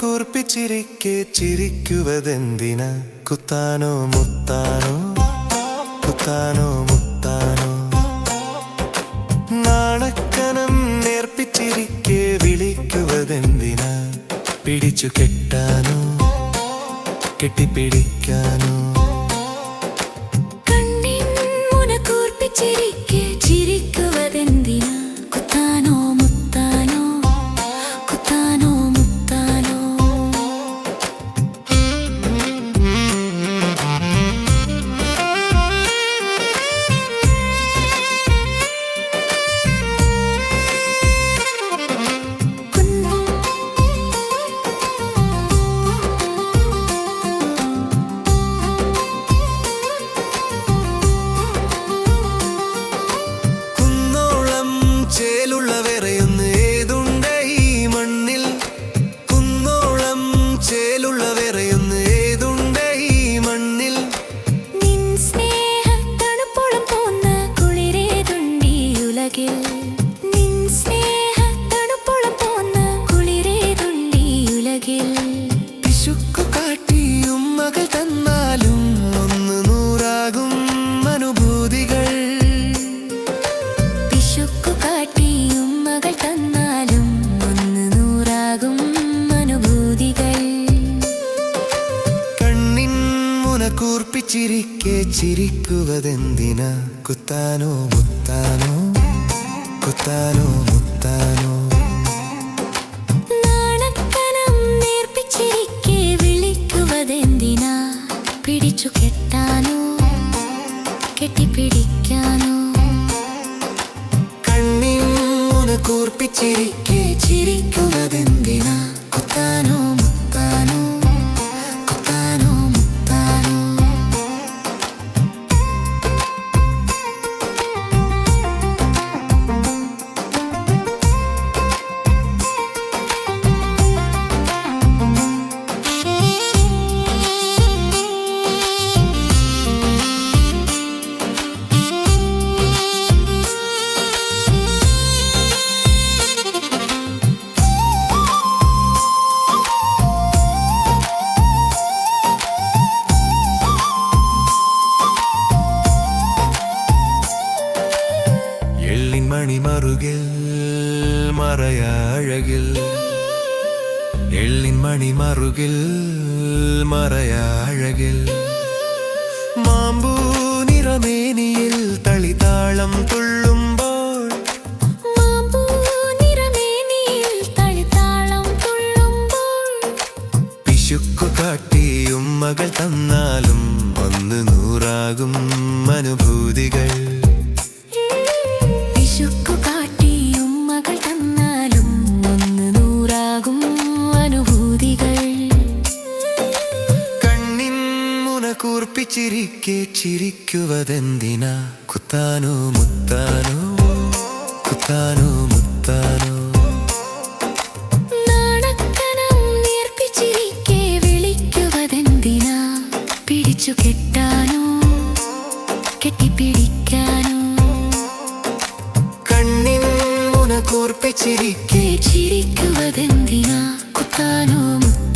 കൂർപ്പിച്ചിരിക്കെ ചിരിക്കുവതെന്തിനാ? കുത്താനോ മുത്താനോ, കുത്താനോ മുത്താനോ. നാണക്കനം നേർപ്പിച്ചിരിക്കെ വിളിക്കുവതെന്തിനാ? പിടിച്ചു കെട്ടാനോ കെട്ടിപ്പിടിക്കാനോ. കണ്ണിൻ മുന കൂർപ്പിച്ചിരിക്കെ ചിരിക്കുവതെന്തിനാ? കുത്താനോ മുത്താനോ, കുത്താനോ മുത്താനോ. ചേലുള്ളവരെയൊന്ന് ഏതുണ്ട് ഈ മണ്ണിൽ? കുന്നോളം ചേലുള്ളവരെയൊന്ന് ഏതുണ്ട് ഈ മണ്ണിൽ? നിൻ സ്നേഹ തണുപ്പോളം പോന്ന കുളിരേതുണ്ടീ ഉലകിൽ. നിൻ സ്നേഹ തണുപ്പോളം പോന്ന കുളിരേതുണ്ടീ ഉലകിൽ. പിശുക്കു കാട്ടിയും മകൾ തന്നാലും ഒന്ന് നൂറാകും അനുഭൂതികൾ. കാട്ടിയും മകൾ തന്നാലും ഒന്ന് നൂറാകും അനുഭൂതികൾ. കണ്ണിൻ മുന കൂർപ്പിച്ചിരിക്കെ ചിരിക്കുവതെന്തിനാ? കുത്താനോ മുത്താനോ, കുത്താനോ മുത്താനോ. നാണക്കനം നേർപ്പിച്ചിരിക്കെ വിളിക്കുവതെന്തിനാ? പിടിച്ചു കെട്ടാനോ കെട്ടിപ്പിടിക്കാനോ. കൂർപ്പിച്ചിരിക്കെ ചിരിക്കുവതെന്തിനാ? കുത്താനോ മുത്താനോ, കുത്താനോ മുത്താനോ. മണിമറുകിൽ മറയ അഴകിൽ, എള്ളിൻ മണിമറുകിൽ മറയ അഴകിൽ. മാമ്പൂ നിറമേനിയിൽ തളിതാളം തുള്ളുമ്പോൾ, മാമ്പൂ നിറമേനിയിൽ തളിതാളം തുള്ളുമ്പോൾ. പിശുക്കു കാട്ടിയും മകൾ തന്നാലും ഒന്ന് നൂറാകും അനുഭൂതികൾ. പിശുക്കു കാട്ടിയും മകൾ തന്നാലും ഒന്ന് നൂറാകും അനുഭൂതികൾ. കണ്ണിൻ മുന കൂർപ്പിച്ചിരിക്കെ ചിരിക്കുവതെന്തിനാ? കുത്താനോ മുത്താനോ, കുത്താനോ മുത്താനോ. നാണക്കനം നേർപ്പിച്ചിരിക്കെ വിളിക്കുവതെന്തിനാ? പിടിച്ചു കെട്ടാനോ കെട്ടിപ്പിടിക്കാനോ. കൂർപ്പിച്ചിരിക്കെ ചിരിക്കുവതെന്തിനാ? കുത്താനോ മുത്താനോ.